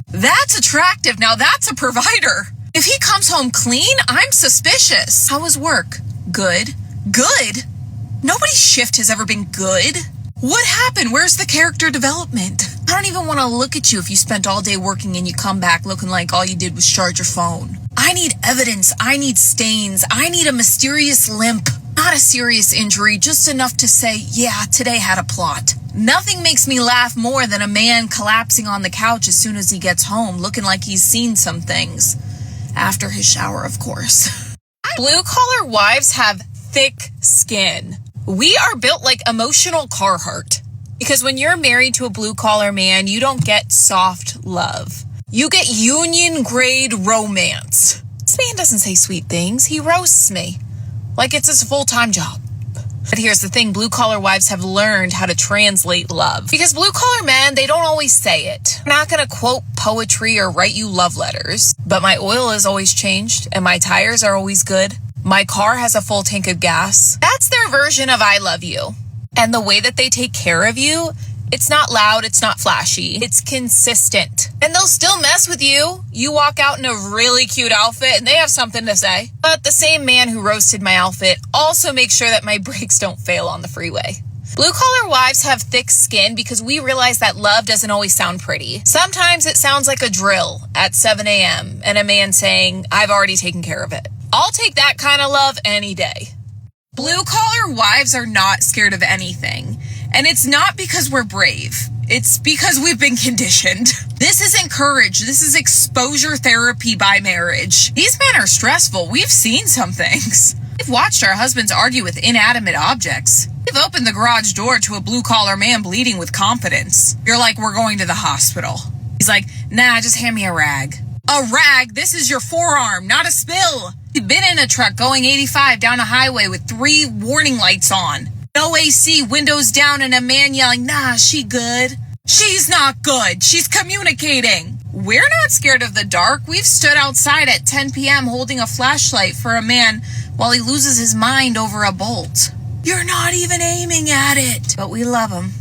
That's attractive. Now that's a provider. If he comes home clean, I'm suspicious. How was work? Good. Good? Nobody's shift has ever been good. What happened? Where's the character development? I don't even want to look at you if you spent all day working and you come back looking like all you did was charge your phone. I need evidence. I need stains. I need a mysterious limp. Not a serious injury, just enough to say, yeah, today had a plot. Nothing makes me laugh more than a man collapsing on the couch as soon as he gets home, looking like he's seen some things. After his shower, of course. Blue-collar wives have thick skin. We are built like emotional Carhartt. Because when you're married to a blue-collar man, you don't get soft love. You get union-grade romance. This man doesn't say sweet things. He roasts me. Like it's his full-time job. But here's the thing, blue-collar wives have learned how to translate love. Because blue-collar men, they don't always say it. I'm not going to quote poetry or write you love letters. But my oil is always changed, and my tires are always good. My car has a full tank of gas. That's their version of I love you. And the way that they take care of you, it's not loud, it's not flashy. It's consistent. And they'll still mess with you. You walk out in a really cute outfit and they have something to say. But the same man who roasted my outfit also makes sure that my brakes don't fail on the freeway. Blue-collar wives have thick skin because we realize that love doesn't always sound pretty. Sometimes it sounds like a drill at 7 a.m. and a man saying, I've already taken care of it. I'll take that kind of love any day. Blue-collar wives are not scared of anything. And it's not because we're brave. It's because we've been conditioned. This is encouraged. This is exposure therapy by marriage. These men are stressful. We've seen some things. We've watched our husbands argue with inanimate objects. We've opened the garage door to a blue-collar man bleeding with confidence. You're like, we're going to the hospital. He's like, nah, just hand me a rag. A rag? This is your forearm, not a spill. You've been in a truck going 85 down a highway with 3 warning lights on. No AC, windows down, and a man yelling, nah, she good. She's not good. She's communicating. We're not scared of the dark. We've stood outside at 10 p.m. holding a flashlight for a man while he loses his mind over a bolt. You're not even aiming at it. But we love him.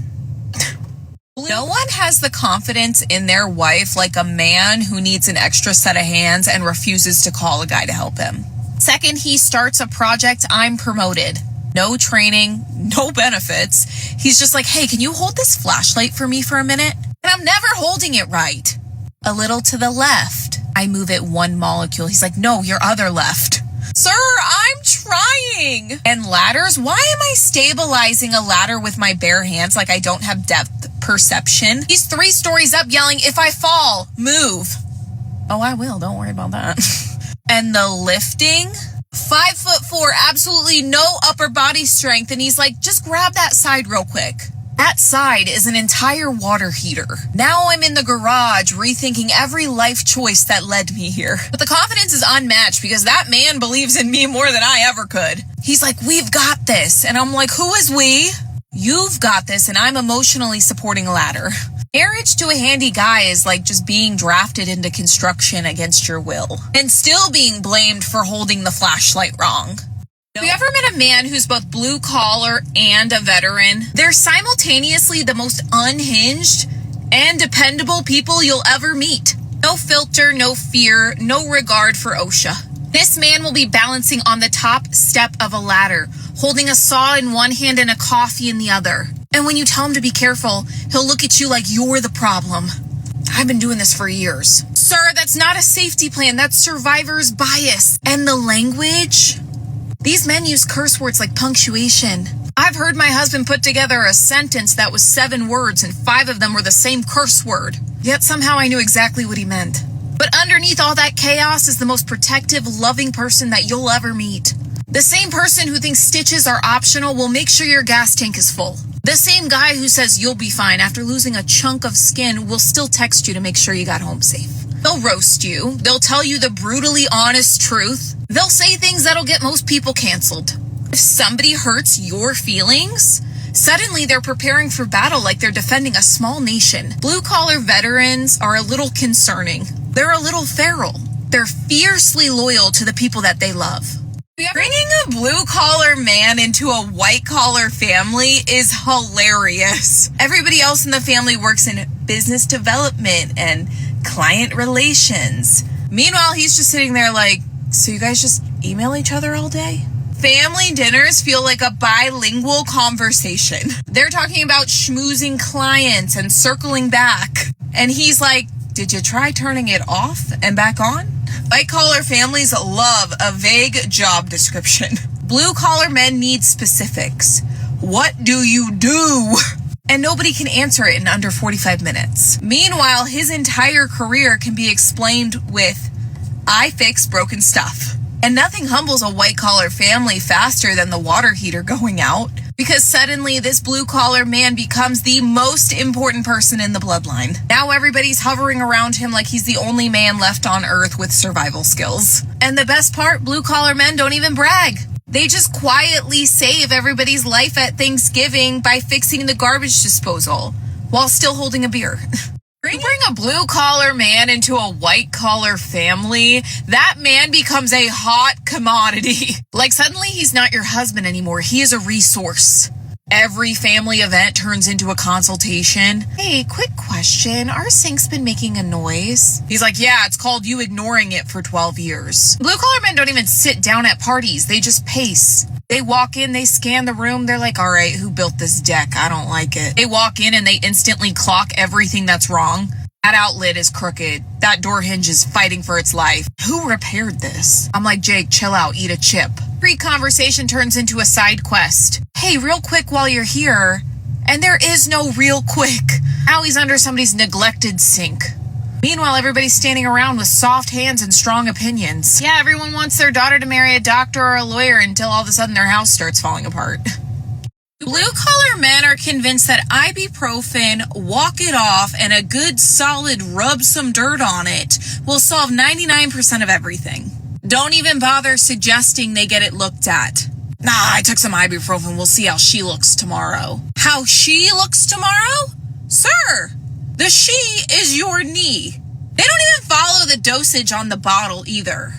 No one has the confidence in their wife like a man who needs an extra set of hands and refuses to call a guy to help him. Second he starts a project, I'm promoted. No training, no benefits. He's just like, hey, can you hold this flashlight for me for a minute? And I'm never holding it right. A little to the left. I move it one molecule. He's like, no, your other left. Sir, I'm trying. And ladders, why am I stabilizing a ladder with my bare hands like I don't have depth perception? He's 3 stories up yelling, if I fall, move. Oh, I will. Don't worry about that. And the lifting, 5'4", absolutely no upper body strength. And he's like, just grab that side real quick. That side is an entire water heater. Now I'm in the garage rethinking every life choice that led me here. But the confidence is unmatched because that man believes in me more than I ever could. He's like, we've got this. And I'm like, who is we? You've got this, and I'm emotionally supporting a ladder. Marriage to a handy guy is like just being drafted into construction against your will and still being blamed for holding the flashlight wrong. Have you ever met a man who's both blue collar and a veteran? They're simultaneously the most unhinged and dependable people you'll ever meet. No filter, no fear, no regard for OSHA. This man will be balancing on the top step of a ladder, holding a saw in one hand and a coffee in the other. And when you tell him to be careful, he'll look at you like you're the problem. I've been doing this for years. Sir, that's not a safety plan. That's survivor's bias. And the language? These men use curse words like punctuation. I've heard my husband put together a sentence that was 7 words and 5 of them were the same curse word. Yet somehow I knew exactly what he meant. But underneath all that chaos is the most protective, loving person that you'll ever meet. The same person who thinks stitches are optional will make sure your gas tank is full. The same guy who says you'll be fine after losing a chunk of skin will still text you to make sure you got home safe. They'll roast you. They'll tell you the brutally honest truth. They'll say things that'll get most people canceled. If somebody hurts your feelings, suddenly they're preparing for battle like they're defending a small nation. Blue-collar veterans are a little concerning. They're a little feral. They're fiercely loyal to the people that they love. Bringing a blue-collar man into a white-collar family is hilarious. Everybody else in the family works in business development and client relations. Meanwhile, he's just sitting there like, so you guys just email each other all day? Family dinners feel like a bilingual conversation. They're talking about schmoozing clients and circling back. And he's like, did you try turning it off and back on? White-collar families love a vague job description. Blue-collar men need specifics. What do you do? And nobody can answer it in under 45 minutes. Meanwhile, his entire career can be explained with, I fix broken stuff. And nothing humbles a white-collar family faster than the water heater going out, because suddenly this blue-collar man becomes the most important person in the bloodline. Now everybody's hovering around him like he's the only man left on earth with survival skills. And the best part, blue-collar men don't even brag. They just quietly save everybody's life at Thanksgiving by fixing the garbage disposal while still holding a beer. Bring a blue-collar man into a white-collar family, that man becomes a hot commodity. Like suddenly he's not your husband anymore. He is a resource. Every family event turns into a consultation. Hey, quick question. Our sink's been making a noise. He's like, yeah, it's called you ignoring it for 12 years. Blue-collar men don't even sit down at parties. They just pace. They walk in, they scan the room, they're like, all right, who built this deck? I don't like it. They walk in and they instantly clock everything that's wrong. That outlet is crooked. That door hinge is fighting for its life. Who repaired this? I'm like, Jake, chill out, eat a chip. Pre-conversation turns into a side quest. Hey, real quick while you're here. And there is no real quick. Now he's under somebody's neglected sink. Meanwhile, everybody's standing around with soft hands and strong opinions. Yeah, everyone wants their daughter to marry a doctor or a lawyer until all of a sudden their house starts falling apart. Blue-collar men are convinced that ibuprofen, walk it off, and a good solid rub some dirt on it will solve 99% of everything. Don't even bother suggesting they get it looked at. Nah, I took some ibuprofen. We'll see how she looks tomorrow. How she looks tomorrow? Sir! The she is your knee. They don't even follow the dosage on the bottle either.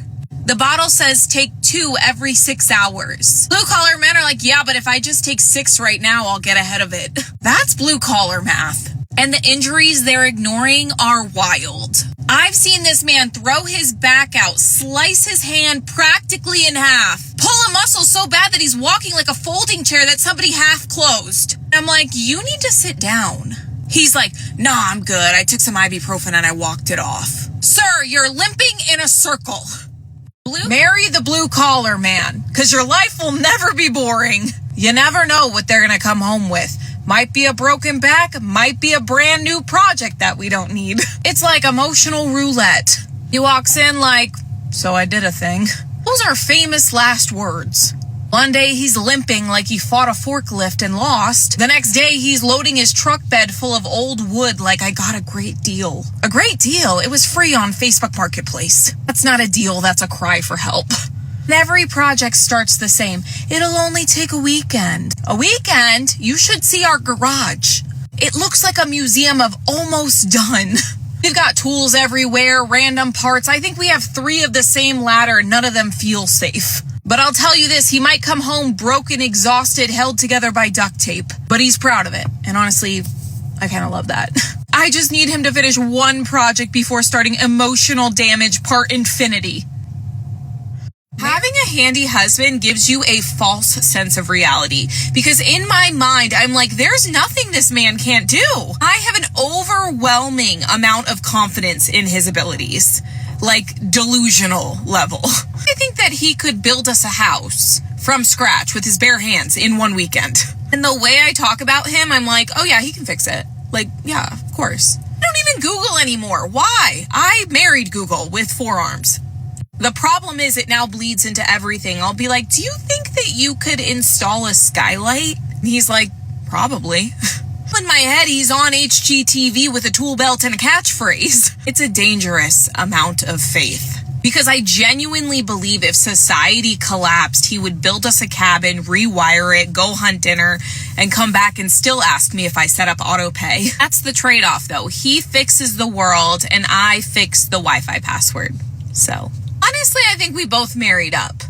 The bottle says take 2 every 6 hours. Blue collar men are like, yeah, but if I just take 6 right now, I'll get ahead of it. That's blue collar math. And the injuries they're ignoring are wild. I've seen this man throw his back out, slice his hand practically in half, pull a muscle so bad that he's walking like a folding chair that somebody half closed. I'm like, you need to sit down. He's like, nah, I'm good. I took some ibuprofen and I walked it off. Sir, you're limping in a circle. Marry the blue collar man, because your life will never be boring. You never know what they're going to come home with. Might be a broken back, might be a brand new project that we don't need. It's like emotional roulette. He walks in like, so I did a thing. Those are famous last words. One day he's limping like he fought a forklift and lost. The next day he's loading his truck bed full of old wood like I got a great deal. A great deal? It was free on Facebook Marketplace. That's not a deal, that's a cry for help. And every project starts the same. It'll only take a weekend. A weekend? You should see our garage. It looks like a museum of almost done. We've got tools everywhere, random parts. I think we have 3 of the same ladder. None of them feel safe. But I'll tell you this, he might come home broken, exhausted, held together by duct tape. But he's proud of it. And honestly, I kind of love that. I just need him to finish one project before starting emotional damage part infinity. Having a handy husband gives you a false sense of reality, because in my mind, I'm like, there's nothing this man can't do. I have an overwhelming amount of confidence in his abilities, like delusional level. I think that he could build us a house from scratch with his bare hands in one weekend. And the way I talk about him, I'm like, oh yeah, he can fix it. Like, yeah, of course. I don't even Google anymore. Why? I married Google with 4 arms. The problem is it now bleeds into everything. I'll be like, do you think that you could install a skylight? And he's like, probably. In my head, he's on HGTV with a tool belt and a catchphrase. It's a dangerous amount of faith. Because I genuinely believe if society collapsed, he would build us a cabin, rewire it, go hunt dinner, and come back and still ask me if I set up auto pay. That's the trade-off, though. He fixes the world, and I fix the Wi-Fi password. So, honestly, I think we both married up.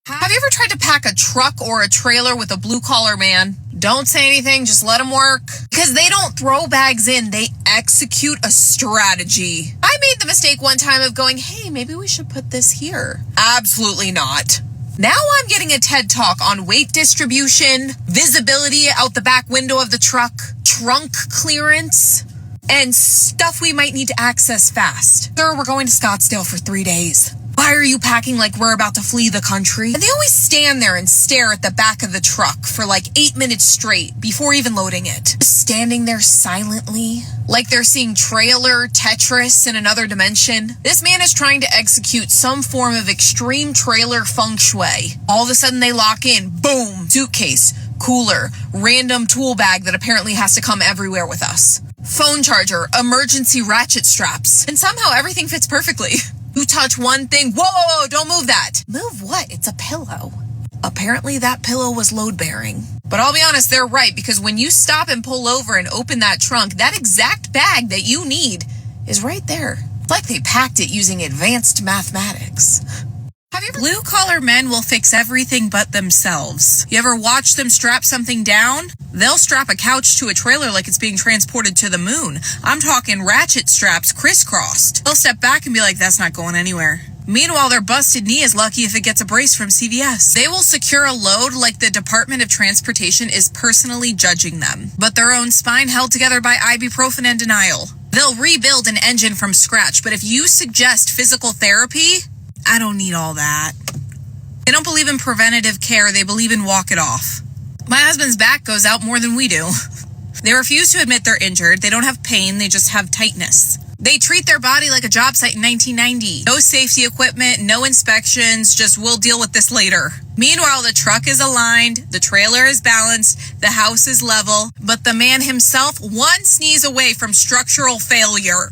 Have you ever tried to pack a truck or a trailer with a blue-collar man? Don't say anything, just let them work. Because they don't throw bags in, they execute a strategy. I made the mistake one time of going, hey, maybe we should put this here. Absolutely not. Now I'm getting a TED Talk on weight distribution, visibility out the back window of the truck, trunk clearance, and stuff we might need to access fast. Sir, we're going to Scottsdale for 3 days. Why are you packing like we're about to flee the country? And they always stand there and stare at the back of the truck for like 8 minutes straight before even loading it. Just standing there silently, like they're seeing trailer Tetris in another dimension. This man is trying to execute some form of extreme trailer feng shui. All of a sudden they lock in, boom, suitcase, cooler, random tool bag that apparently has to come everywhere with us. Phone charger, emergency ratchet straps, and somehow everything fits perfectly. You touch one thing, whoa, don't move that. Move what? It's a pillow. Apparently that pillow was load bearing. But I'll be honest, they're right, because when you stop and pull over and open that trunk, that exact bag that you need is right there. It's like they packed it using advanced mathematics. Have you ever... Blue-collar men will fix everything but themselves. You ever watch them strap something down? They'll strap a couch to a trailer like it's being transported to the moon. I'm talking ratchet straps crisscrossed. They'll step back and be like, that's not going anywhere. Meanwhile, their busted knee is lucky if it gets a brace from CVS. They will secure a load like the Department of Transportation is personally judging them, but their own spine held together by ibuprofen and denial. They'll rebuild an engine from scratch, but if you suggest physical therapy, I don't need all that. They don't believe in preventative care, they believe in walk it off. My husband's back goes out more than we do. They refuse to admit they're injured. They don't have pain, they just have tightness. They treat their body like a job site in 1990. No safety equipment, no inspections, just we'll deal with this later. Meanwhile, the truck is aligned, the trailer is balanced, the house is level, but the man himself one sneeze away from structural failure.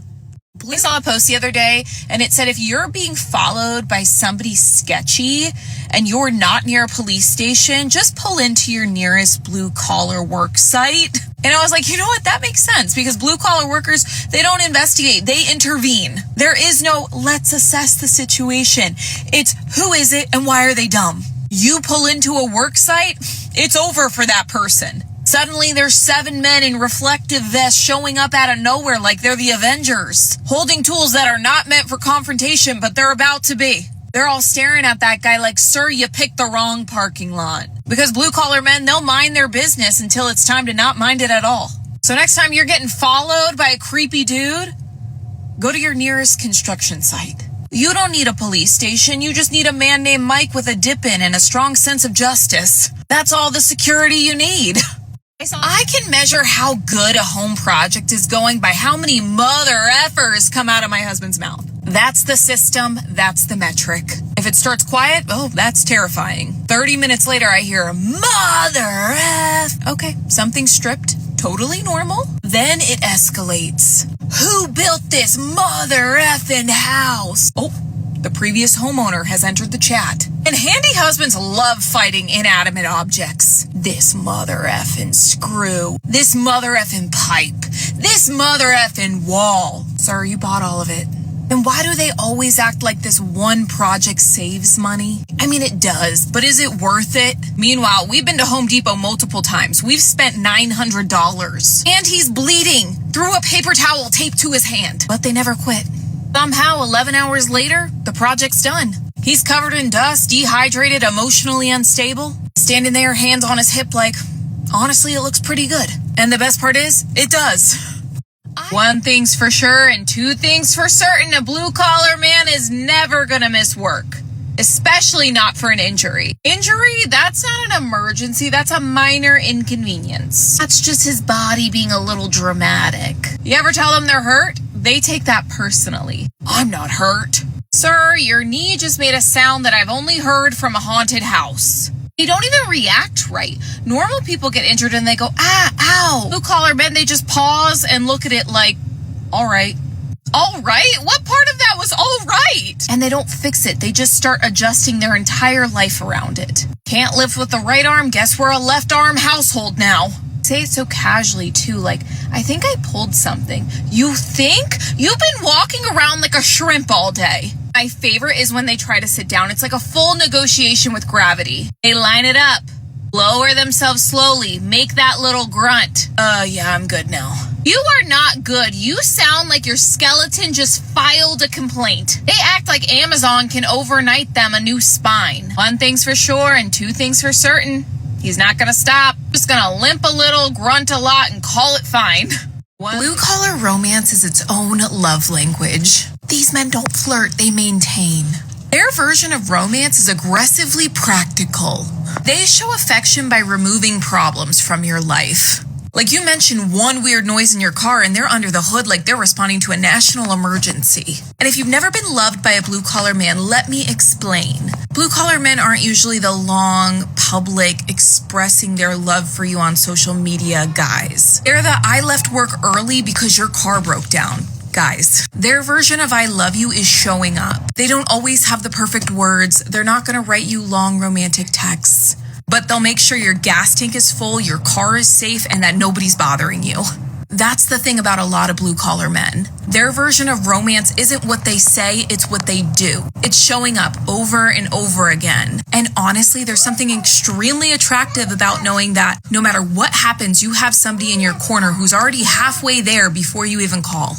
I saw a post the other day, and it said if you're being followed by somebody sketchy and you're not near a police station, just pull into your nearest blue-collar work site. And I was like, you know what? That makes sense because blue collar workers, they don't investigate. They intervene. There is no, let's assess the situation. It's who is it and why are they dumb? You pull into a work site, it's over for that person. Suddenly there's 7 men in reflective vests showing up out of nowhere like they're the Avengers, holding tools that are not meant for confrontation, but they're about to be. They're all staring at that guy like, sir, you picked the wrong parking lot. Because blue-collar men, they'll mind their business until it's time to not mind it at all. So next time you're getting followed by a creepy dude, go to your nearest construction site. You don't need a police station. You just need a man named Mike with a dip-in and a strong sense of justice. That's all the security you need. I can measure how good a home project is going by how many mother effers come out of my husband's mouth. That's the system. That's the metric. If it starts quiet, oh, that's terrifying. 30 minutes later, I hear mother F. Okay, something stripped. Totally normal. Then it escalates. Who built this mother effing house? Oh, the previous homeowner has entered the chat. And handy husbands love fighting inanimate objects. This mother effing screw. This mother effing pipe. This mother effing wall. Sir, you bought all of it. And why do they always act like this one project saves money? I mean, it does, but is it worth it? Meanwhile, we've been to Home Depot multiple times. We've spent $900. And he's bleeding through a paper towel taped to his hand. But they never quit. Somehow, 11 hours later, the project's done. He's covered in dust, dehydrated, emotionally unstable, standing there, hands on his hip like, honestly, it looks pretty good. And the best part is, it does. One thing's for sure and two things for certain, a blue-collar man is never gonna miss work. Especially not for an injury. Injury, that's not an emergency, that's a minor inconvenience. That's just his body being a little dramatic. You ever tell them they're hurt? They take that personally. I'm not hurt. Sir, your knee just made a sound that I've only heard from a haunted house. They don't even react right. Normal people get injured and they go, ah, ow. Blue-collar men, they just pause and look at it like, all right. All right? What part of that was all right? And they don't fix it. They just start adjusting their entire life around it. Can't lift with the right arm? Guess we're a left arm household now. Say it so casually too, like, I think I pulled something. You think? You've been walking around like a shrimp all day. My favorite is when they try to sit down. It's like a full negotiation with gravity. They line it up, lower themselves slowly, make that little grunt. Yeah, I'm good now. You are not good. You sound like your skeleton just filed a complaint. They act like Amazon can overnight them a new spine. One thing's for sure and two things for certain. He's not gonna stop. Just gonna limp a little, grunt a lot, and call it fine. Blue-collar romance is its own love language. These men don't flirt, they maintain. Their version of romance is aggressively practical. They show affection by removing problems from your life. Like you mentioned one weird noise in your car and they're under the hood like they're responding to a national emergency. And if you've never been loved by a blue-collar man, let me explain. Blue-collar men aren't usually the long, public, expressing their love for you on social media guys. They're the I left work early because your car broke down guys. Their version of I love you is showing up. They don't always have the perfect words. They're not going to write you long romantic texts. But they'll make sure your gas tank is full, your car is safe, and that nobody's bothering you. That's the thing about a lot of blue-collar men. Their version of romance isn't what they say, it's what they do. It's showing up over and over again. And honestly, there's something extremely attractive about knowing that no matter what happens, you have somebody in your corner who's already halfway there before you even call.